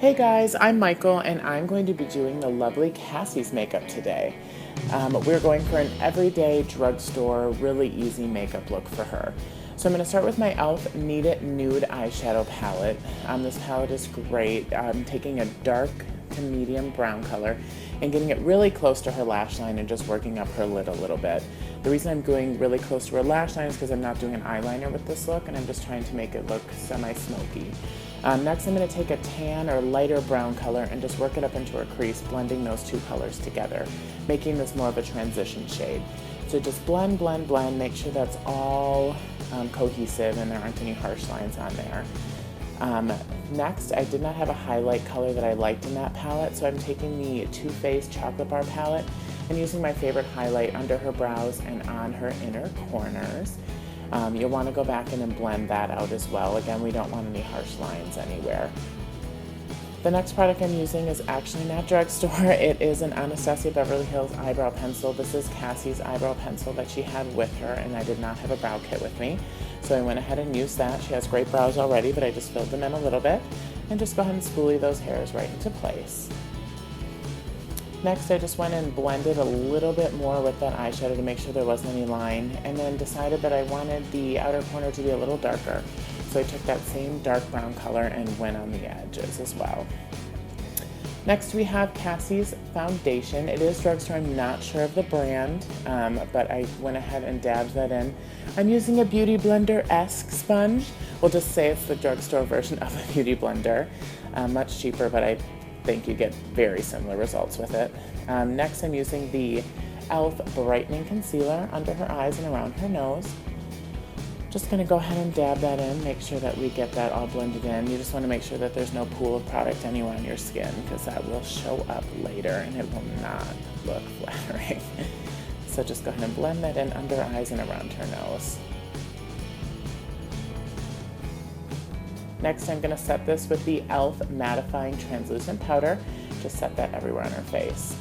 Hey guys, I'm Michael and I'm going to be doing the lovely Cassie's makeup today. We're going for an everyday drugstore, really easy makeup look for her. So I'm going to start with my e.l.f. Need It Nude eyeshadow palette. This palette is great. I'm taking a dark to medium brown color and getting it really close to her lash line and just working up her lid a little bit. The reason I'm going really close to her lash line is because I'm not doing an eyeliner with this look and I'm just trying to make it look semi-smoky. Next I'm going to take a tan or lighter brown color and just work it up into her crease, blending those two colors together, making this more of a transition shade. So just blend, blend, blend, make sure that's all cohesive and there aren't any harsh lines on there. Next, I did not have a highlight color that I liked in that palette, so I'm taking the Too Faced Chocolate Bar palette and using my favorite highlight under her brows and on her inner corners. You'll want to go back in and blend that out as well. Again, we don't want any harsh lines anywhere. The next product I'm using is actually not drugstore. It is an Anastasia Beverly Hills eyebrow pencil. This is Cassie's eyebrow pencil that she had with her, and I did not have a brow kit with me. So I went ahead and used that. She has great brows already, but I just filled them in a little bit. And just go ahead and spoolie those hairs right into place. Next, I just went and blended a little bit more with that eyeshadow to make sure there wasn't any line, and then decided that I wanted the outer corner to be a little darker. So I took that same dark brown color and went on the edges as well. Next, we have Cassie's foundation. It is drugstore, I'm not sure of the brand, but I went ahead and dabbed that in. I'm using a Beauty Blender-esque sponge. We'll just say it's the drugstore version of a Beauty Blender. Much cheaper, but I think you get very similar results with it. Next, I'm using the e.l.f. Brightening Concealer under her eyes and around her nose. Just going to go ahead and dab that in, make sure that we get that all blended in. You just want to make sure that there's no pool of product anywhere on your skin because that will show up later and it will not look flattering. So just go ahead and blend that in under her eyes and around her nose. Next, I'm going to set this with the e.l.f. Mattifying Translucent Powder. Just set that everywhere on her face.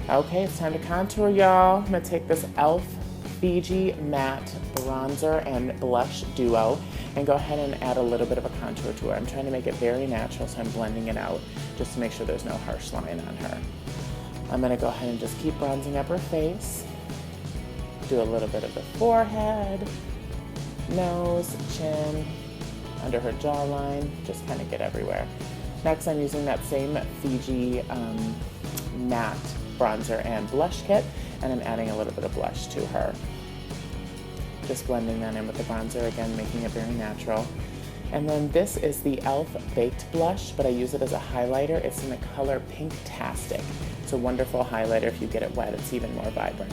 Okay, it's time to contour, y'all. I'm going to take this e.l.f. Fiji Matte Bronzer and Blush Duo and go ahead and add a little bit of a contour to her. I'm trying to make it very natural, so I'm blending it out just to make sure there's no harsh line on her. I'm going to go ahead and just keep bronzing up her face. Do a little bit of the forehead, nose, chin, under her jawline, just kind of get everywhere. Next, I'm using that same Fiji matte bronzer and blush kit, and I'm adding a little bit of blush to her. Just blending that in with the bronzer, again, making it very natural. And then this is the e.l.f. Baked Blush, but I use it as a highlighter. It's in the color Pinktastic. It's a wonderful highlighter. If you get it wet, it's even more vibrant.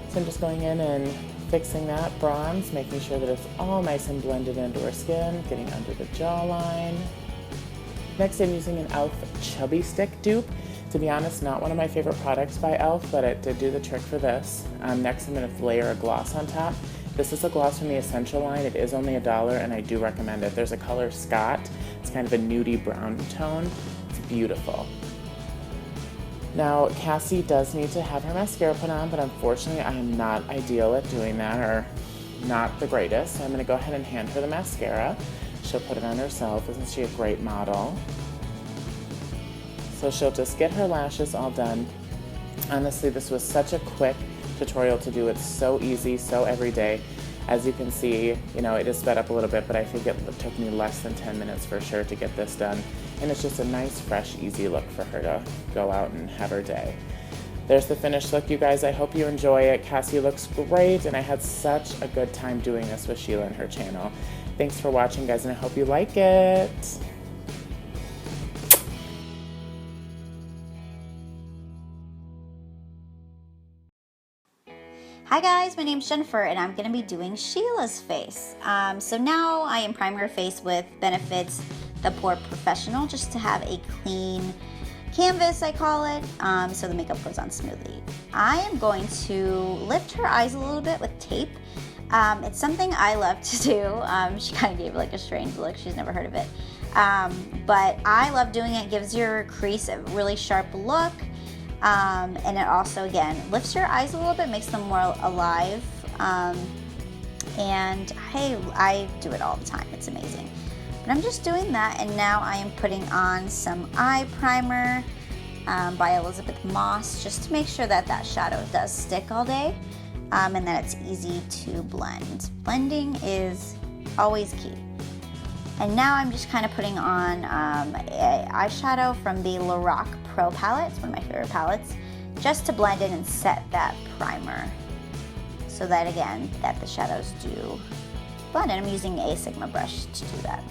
So I'm just going in and fixing that bronze, making sure that it's all nice and blended into her skin, getting under the jawline. Next, I'm using an e.l.f. Chubby Stick dupe. To be honest, not one of my favorite products by e.l.f., but it did do the trick for this. Next, I'm going to layer a gloss on top. This is a gloss from the Essential line. It is only $1, and I do recommend it. There's a color Scott. It's kind of a nudie brown tone. It's beautiful. Now, Cassie does need to have her mascara put on, but unfortunately, I am not ideal at doing that, or not the greatest. So I'm going to go ahead and hand her the mascara. She'll put it on herself. Isn't she a great model? So she'll just get her lashes all done. Honestly, this was such a quick tutorial to do. It's so easy, so everyday. As you can see, you know, it is sped up a little bit, but I think it took me less than 10 minutes for sure to get this done. And it's just a nice, fresh, easy look for her to go out and have her day. There's the finished look, you guys. I hope you enjoy it. Cassie looks great, and I had such a good time doing this with Sheila and her channel. Thanks for watching, guys, and I hope you like it. Hi guys, my name's Jennifer and I'm going to be doing Sheila's face. So now I am priming her face with Benefit's the POREfessional just to have a clean canvas, I call it, so the makeup goes on smoothly. I am going to lift her eyes a little bit with tape. It's something I love to do. She kind of gave like a strange look. She's never heard of it. But I love doing it. It gives your crease a really sharp look. And it also, again, lifts your eyes a little bit, makes them more alive. And hey, I do it all the time. It's amazing. But I'm just doing that, and now I am putting on some eye primer by Elizabeth Moss, just to make sure that that shadow does stick all day, and that it's easy to blend. Blending is always key. And now I'm just kind of putting on eyeshadow from the Lorac PRO Palette. It's one of my favorite palettes, just to blend in and set that primer, so that again, that the shadows do blend. And I'm using a Sigma brush to do that.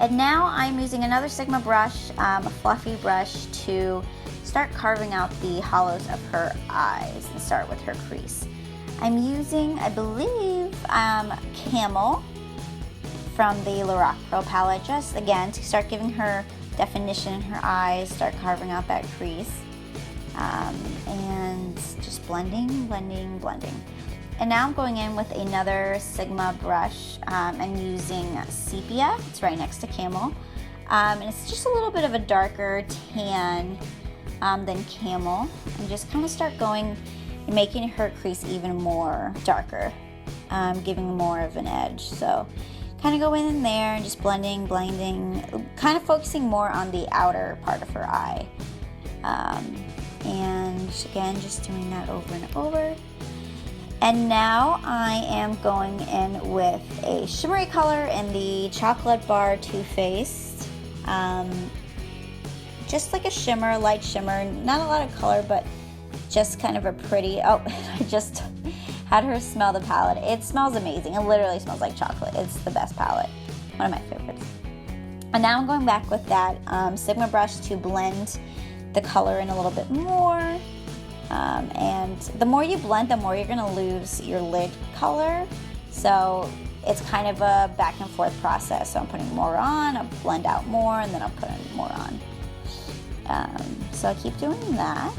And now I'm using another Sigma brush, a fluffy brush, to start carving out the hollows of her eyes and start with her crease. I'm using, I believe, Camel from the Lorac PRO Palette, just again to start giving her definition in her eyes, start carving out that crease, and just blending, blending, blending. And now I'm going in with another Sigma brush. I'm using Sepia. It's right next to Camel. And it's just a little bit of a darker tan than Camel. And just kind of start going and making her crease even more darker, giving more of an edge. So kind of go in there and just blending, blending, kind of focusing more on the outer part of her eye. And again, just doing that over and over. And now I am going in with a shimmery color in the Chocolate Bar Too Faced. Just like a shimmer, light shimmer, not a lot of color, but just kind of a pretty, oh, I just had her smell the palette. It smells amazing. It literally smells like chocolate. It's the best palette, one of my favorites. And now I'm going back with that Sigma brush to blend the color in a little bit more. And the more you blend, the more you're going to lose your lid color. So it's kind of a back and forth process. So I'm putting more on, I'll blend out more, and then I'll put more on. So I keep doing that.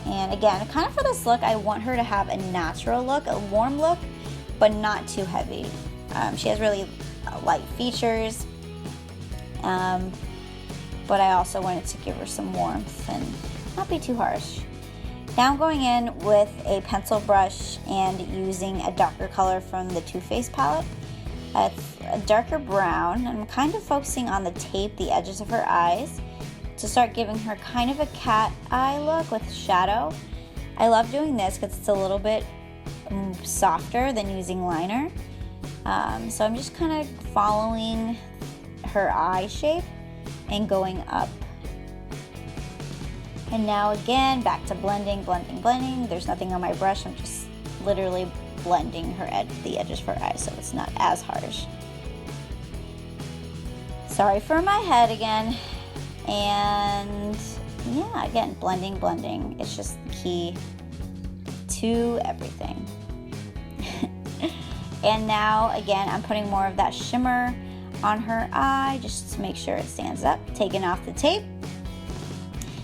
And again, kind of for this look, I want her to have a natural look, a warm look, but not too heavy. She has really light features, but I also wanted to give her some warmth and not be too harsh. Now I'm going in with a pencil brush and using a darker color from the Too Faced palette. It's a darker brown. I'm kind of focusing on the tape, the edges of her eyes, to start giving her kind of a cat eye look with shadow. I love doing this because it's a little bit softer than using liner. So I'm just kind of following her eye shape and going up. And now again, back to blending, blending, blending. There's nothing on my brush. I'm just literally blending her the edges of her eyes so it's not as harsh. Sorry for my head again. And yeah, again, blending, blending. It's just the key to everything. And now, again, I'm putting more of that shimmer on her eye just to make sure it stands up. Taking off the tape.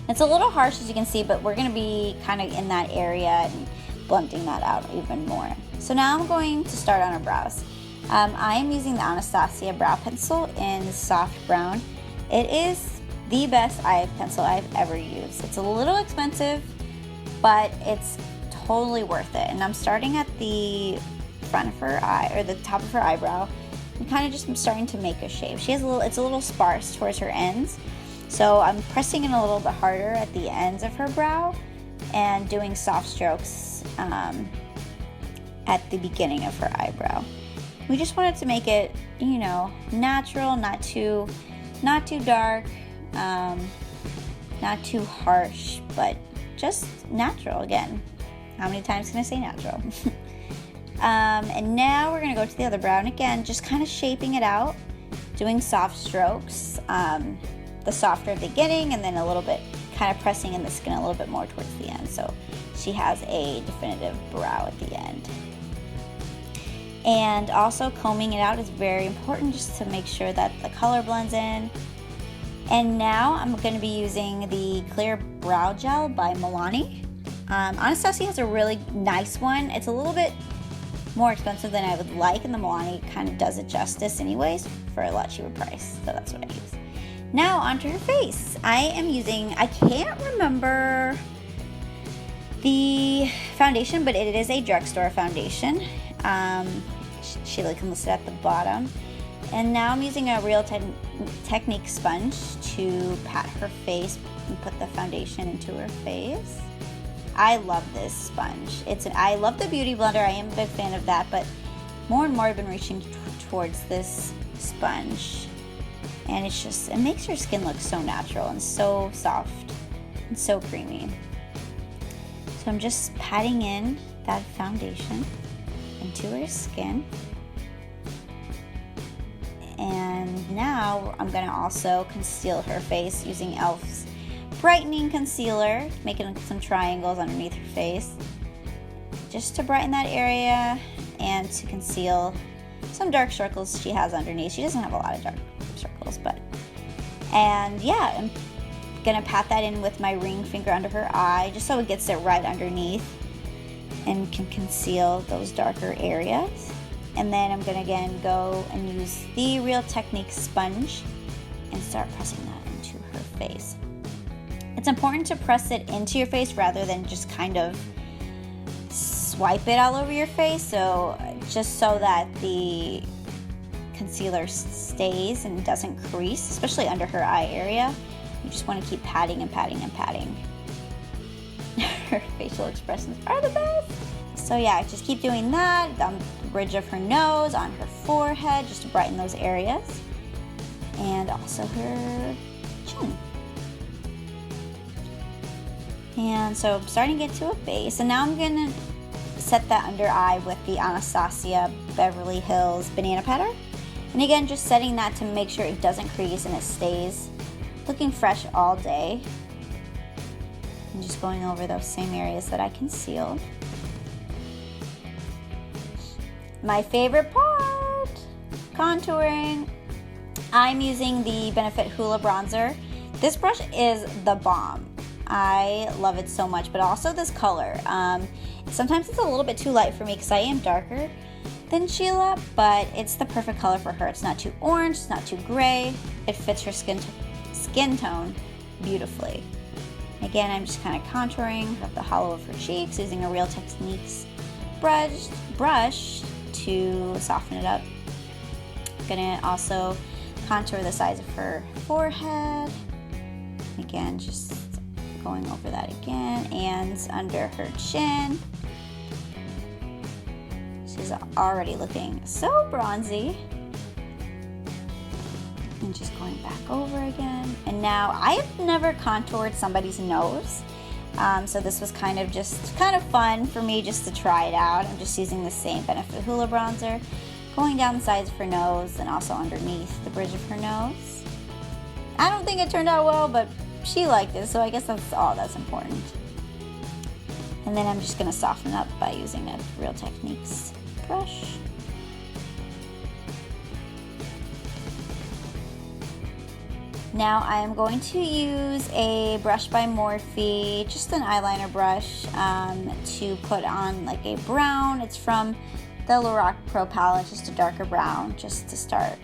It's a little harsh, as you can see, but we're going to be kind of in that area and blending that out even more. So now I'm going to start on her brows. I am using the Anastasia brow pencil in soft brown. It is the best eye pencil I've ever used. It's a little expensive, but it's totally worth it. And I'm starting at the front of her eye, or the top of her eyebrow, and kind of just starting to make a shape. She has it's a little sparse towards her ends. So I'm pressing in a little bit harder at the ends of her brow and doing soft strokes at the beginning of her eyebrow. We just wanted to make it, you know, natural, not too dark, not too harsh, but just natural again. How many times can I say natural? And now we're gonna go to the other brow, and again, just kind of shaping it out, doing soft strokes. The softer at the beginning, and then a little bit kind of pressing in the skin a little bit more towards the end, so she has a definitive brow at the end. And also combing it out is very important, just to make sure that the color blends in. And now I'm going to be using the clear brow gel by Milani. Anastasia has a really nice one. It's a little bit more expensive than I would like, and the Milani kind of does it justice anyways for a lot cheaper price, so that's what I use. Now onto her face. I am using, I can't remember the foundation, but it is a drugstore foundation. Sheila can list it at the bottom. And now I'm using a Real Technique sponge to pat her face and put the foundation into her face. I love this sponge. I love the Beauty Blender. I am a big fan of that, but more and more I've been reaching towards this sponge. And it makes your skin look so natural and so soft and so creamy. So I'm just patting in that foundation into her skin. And now I'm gonna also conceal her face using e.l.f.'s Brightening Concealer, making some triangles underneath her face, just to brighten that area and to conceal some dark circles she has underneath. She doesn't have a lot of dark circles, and yeah, I'm gonna pat that in with my ring finger under her eye, just so it gets it right underneath and can conceal those darker areas. And then I'm gonna again go and use the Real Technique sponge and start pressing that into her face. It's important to press it into your face rather than just kind of swipe it all over your face, so just so that the concealer stays and doesn't crease, especially under her eye area. You just want to keep patting and patting and patting. Her facial expressions are the best. So yeah, just keep doing that on the bridge of her nose, on her forehead, just to brighten those areas, and also her chin. And so I'm starting to get to a base, and now I'm gonna set that under eye with the Anastasia Beverly Hills Banana Powder. And again, just setting that to make sure it doesn't crease and it stays looking fresh all day. And just going over those same areas that I concealed. My favorite part, contouring. I'm using the Benefit Hoola bronzer. This brush is the bomb. I love it so much, but also this color. Sometimes it's a little bit too light for me because I am darker than Sheila, but it's the perfect color for her. It's not too orange, it's not too gray. It fits her skin tone beautifully. Again, I'm just kind of contouring up the hollow of her cheeks using a Real Techniques brush to soften it up. I'm gonna also contour the sides of her forehead. Again, just going over that again, and under her chin. She's already looking so bronzy. And just going back over again. And now, I have never contoured somebody's nose, so this was kind of fun for me just to try it out. I'm just using the same Benefit Hoola bronzer, going down the sides of her nose and also underneath the bridge of her nose. I don't think it turned out well, but she liked it, so I guess that's all that's important. And then I'm just going to soften up by using a Real Techniques brush. Now I'm going to use a brush by Morphe, just an eyeliner brush, to put on like a brown. It's from the Lorac PRO Palette, just a darker brown, just to start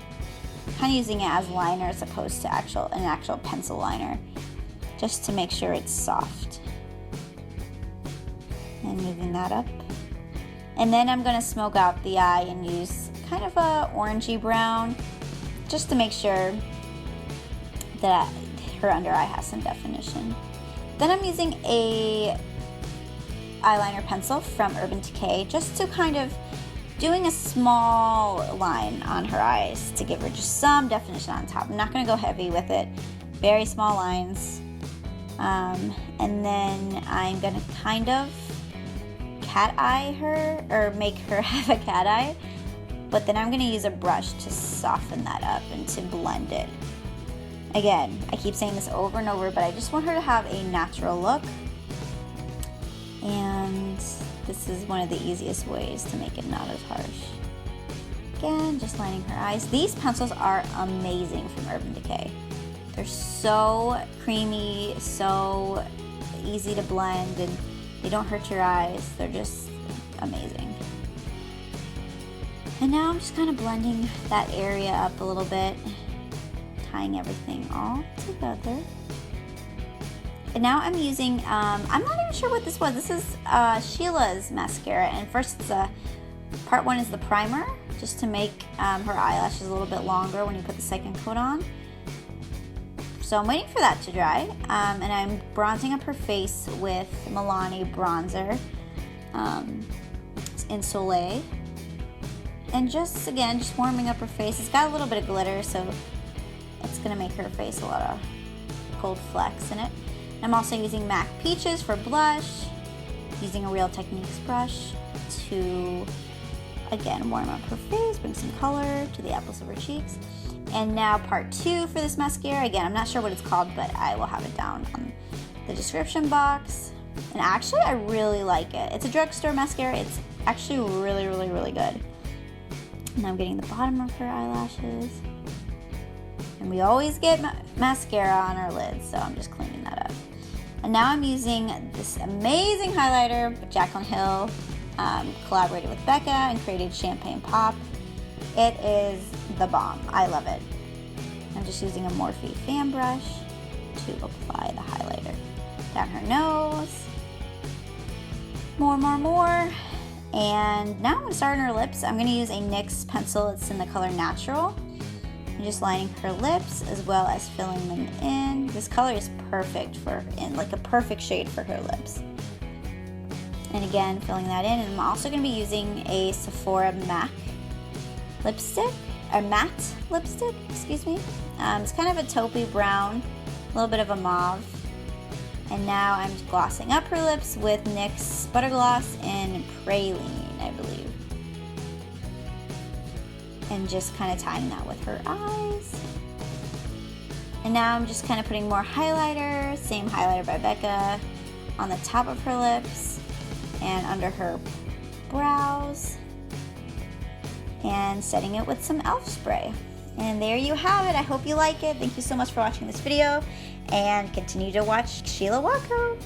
kind of using it as liner as opposed to an actual pencil liner, just to make sure it's soft. And moving that up. And then I'm going to smoke out the eye and use kind of a orangey brown, just to make sure that her under eye has some definition. Then I'm using a eyeliner pencil from Urban Decay, just to kind of doing a small line on her eyes to give her just some definition on top. I'm not going to go heavy with it, very small lines. And then I'm going to kind of cat eye her, or make her have a cat eye, but then I'm going to use a brush to soften that up and to blend it. Again, I keep saying this over and over, but I just want her to have a natural look, and this is one of the easiest ways to make it not as harsh. Again, just lining her eyes. These pencils are amazing from Urban Decay. They're so creamy, so easy to blend, and they don't hurt your eyes. They're just amazing. And now I'm just kind of blending that area up a little bit, tying everything all together. And now I'm using, I'm not even sure what this was. This is Sheila's mascara, and first it's part one is the primer, just to make her eyelashes a little bit longer when you put the second coat on. So I'm waiting for that to dry, and I'm bronzing up her face with Milani bronzer in Soleil. And just, again, just warming up her face. It's got a little bit of glitter, so it's going to make her face a lot of gold flecks in it. I'm also using MAC Peaches for blush, using a Real Techniques brush to, again, warm up her face, bring some color to the apples of her cheeks. And now part 2 for this mascara. Again, I'm not sure what it's called, but I will have it down on the description box. And actually, I really like it. It's a drugstore mascara. It's actually really, really, really good. And I'm getting the bottom of her eyelashes. And we always get mascara on our lids, so I'm just cleaning that up. And now I'm using this amazing highlighter, Jaclyn Hill collaborated with Becca and created Champagne Pop. It is the bomb. I love it. I'm just using a Morphe fan brush to apply the highlighter down her nose. More. And now I'm going to start on her lips. I'm going to use a NYX pencil. It's in the color Natural. I'm just lining her lips as well as filling them in. This color is perfect like a perfect shade for her lips. And again, filling that in. And I'm also going to be using a Sephora MAC lipstick, or matte lipstick, excuse me. It's kind of a taupey brown, a little bit of a mauve. And now I'm glossing up her lips with NYX Butter Gloss in Praline, I believe. And just kind of tying that with her eyes. And now I'm just kind of putting more highlighter, same highlighter by Becca, on the top of her lips and under her brows. And setting it with some e.l.f. spray. And there you have it. I hope you like it. Thank you so much for watching this video, and continue to watch Sheila Watko.